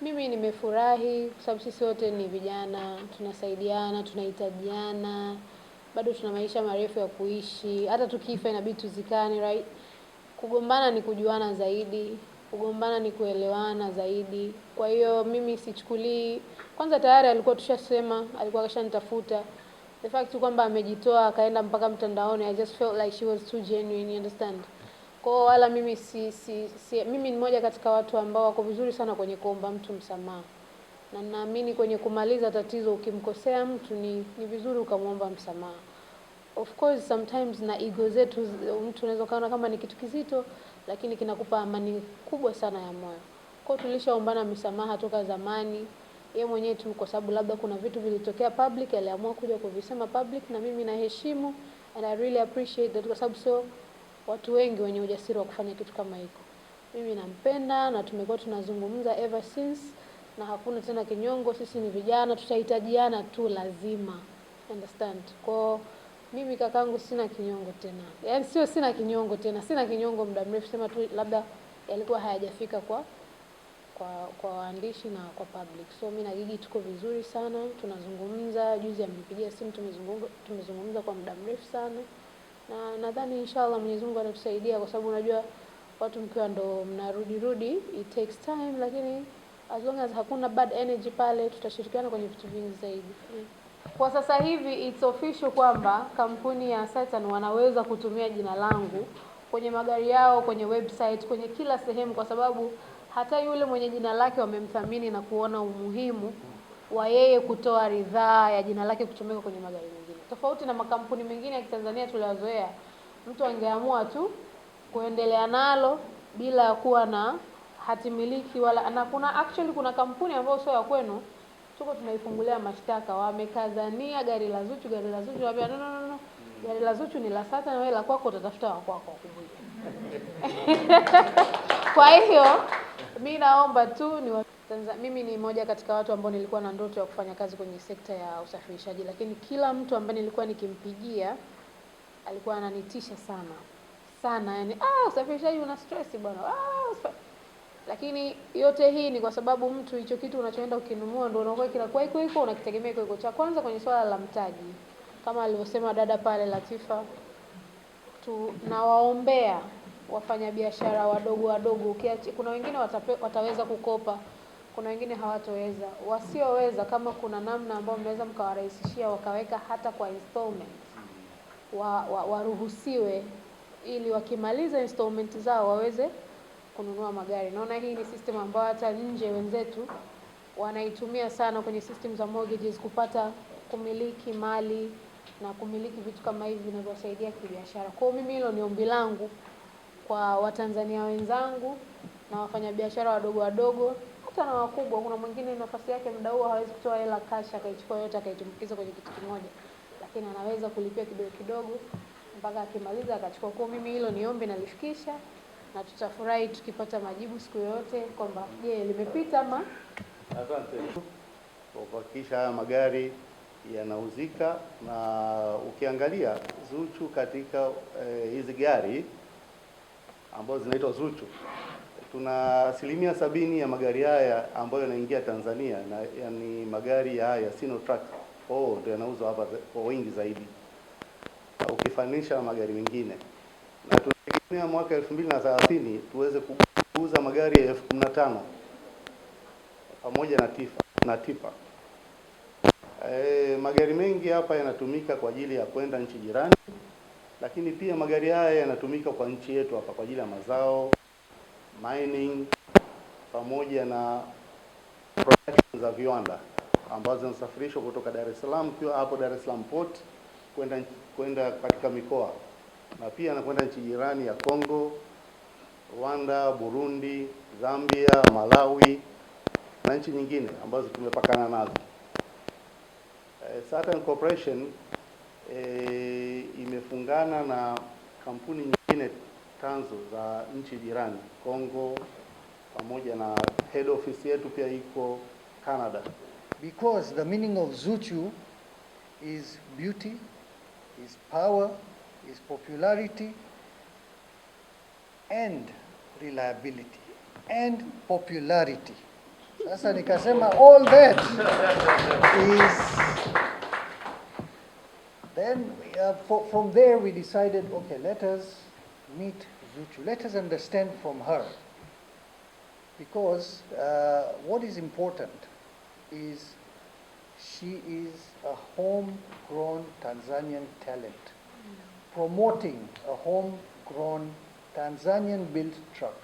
Mimi nimefurahi kwa sababu sisi wote ni vijana, tunasaidiana, tunahitajiana, bado tuna maisha marefu ya kuishi, hata tukifa inabidi tuzikane, right? Kugombana ni kujuana zaidi, kugombana ni kuelewana zaidi. Kwa hiyo mimi sichukulii, kwanza tayari alikuwa tushasema, alikuwa kashanitafuta. The fact kwamba amejitoa akaenda mpaka mtandaoni, I just felt like she was too genuine, you understand? Kwa wala mimi mimi ni mmoja katika watu ambao wako vizuri sana kwenye kuomba mtu msamaha. Na naamini kwenye kumaliza tatizo ukimkosea mtu ni vizuri ukamwomba msamaha. Of course sometimes na ego zetu mtu unaweza kaona kama ni kitu kizito, lakini kinakupa amani kubwa sana ya moyo. Kwa hiyo tulishaombana msamaha toka zamani. Yeye mwenyewe tu kwa sababu labda kuna vitu vilitokea public, aliamua kuja kuvisema public, na mimi naheshimu and I really appreciate that, kwa sababu sio watu wengi wenye ujasiri wa kufanya kitu kama hiko. Mimi nampenda na tumekuwa tunazungumza ever since, na hakuna tena kinyongo. Sisi ni vijana, tutahitajiana tu lazima, understand? Kwa mimi kakangu sina kinyongo tena, yaani sio sina kinyongo tena, sina kinyongo muda mrefu, sema tu labda yalikuwa hayajafika kwa waandishi na kwa public. So mimi na Gigi tuko vizuri sana, tunazungumza. Juzi amenipigia simu, tumezungumza kwa muda mrefu sana, na nadhani inshallah Mwenyezi Mungu atatusaidia, kwa sababu unajua watu mkiwa ndo mnarudi it takes time, lakini as long as hakuna bad energy pale, tutashirikiana kwenye vitu vingi zaidi. Kwa sasa hivi it's official kwamba kampuni ya Saturn wanaweza kutumia jina langu kwenye magari yao, kwenye website, kwenye kila sehemu, kwa sababu hata yule mwenye jina lake wamemthamini na kuona umuhimu wa yeye kutoa ridhaa ya jina lake kutumika kwenye magari mengine. Tofauti na makampuni mengine ya Kitanzania tuliyozoea, mtu angeamua tu kuendelea nalo bila kuwa na hati miliki wala, na kuna kampuni ambayo sio ya kwenu tuko tunaifungulia mashtaka, wamekazania gari la Zuchu, wambia no, gari la Zuchu ni la Saturn, na wewe la kwako utatafuta wa kwako kubuja. Kwa hiyo mimi naomba tu mimi ni moja katika watu ambao nilikuwa na ndoto ya kufanya kazi kwenye sekta ya usafirishaji, lakini kila mtu ambaye nilikuwa nikimpigia alikuwa ananitisha sana, yani usafirishaji una stress bwana, lakini yote hii ni kwa sababu mtu hicho kitu unachoenda ukinunua ndio unakuwa kinakuwa iko unakitegemea iko. Cha kwanza kwenye swala la mtaji, kama alivyosema dada pale Latifa, tunawaombea wafanyabiashara wadogo. Kuna wengine wataweza kukopa, kuna wengine hawatoweza. Wasioweza, kama kuna namna ambayo mnaweza mkawarahisishia wakaweka hata kwa installment, waruhusiwe ili wakimaliza installment zao waweze kununua magari. Naona hii ni system ambayo hata nje wenzetu wanaitumia sana kwenye system za mortgages, kupata kumiliki mali na kumiliki vitu kama hivi vinavyosaidia kibiashara. Kwa hiyo mimi hilo ni ombi langu kwa Watanzania wenzangu na wafanyabiashara wadogo hata na wakubwa. Kuna mwingine nafasi yake muda huo hawezi kutoa hela cash akaichukua yote akaitumbukiza kwenye kitu kimoja, lakini anaweza kulipia kidogo mpaka akimaliza akachukua. Kwa mimi hilo ni ombi nalifikisha, na tutafurahi tukipata majibu siku yote kwamba limepita ama. Asante kwa kuhakikisha haya magari yanauzika. Na ukiangalia Zuchu katika hizi gari ambazo zinaitwa Zuchu, tuna 70% ya magari haya ambayo yanaingia Tanzania na yani magari ya Sinotruk ndio yanauzwa hapa kwa wingi zaidi ukifanisha na magari mengine, na tunategemea mwaka 2030 tuweze kuuza magari ya 15,000 pamoja na tipa. Magari mengi hapa yanatumika kwa ajili ya kwenda nchi jirani, lakini pia magari haya yanatumika kwa nchi yetu hapa kwa ajili ya mazao, mining, pamoja na production za viwanda ambazo zinasafirishwa kutoka Dar es Salaam, kwa hapo Dar es Salaam port kwenda katika mikoa, na pia anakwenda nchi jirani ya Kongo, Rwanda, Burundi, Zambia, Malawi na nchi nyingine ambazo tumepakana nazo. Saturn Corporation imefungana na kampuni nyingine tanzo za nchi jirani Kongo, pamoja na head office yetu pia iko Canada. Because the meaning of Zuchu is beauty, is power, is popularity and reliability and popularity. Sasa nikasema all that is, then from there we decided, okay, let us meet Zuchu. Let us understand from her. Because what is important is she is a homegrown Tanzanian talent, promoting a homegrown Tanzanian-built truck.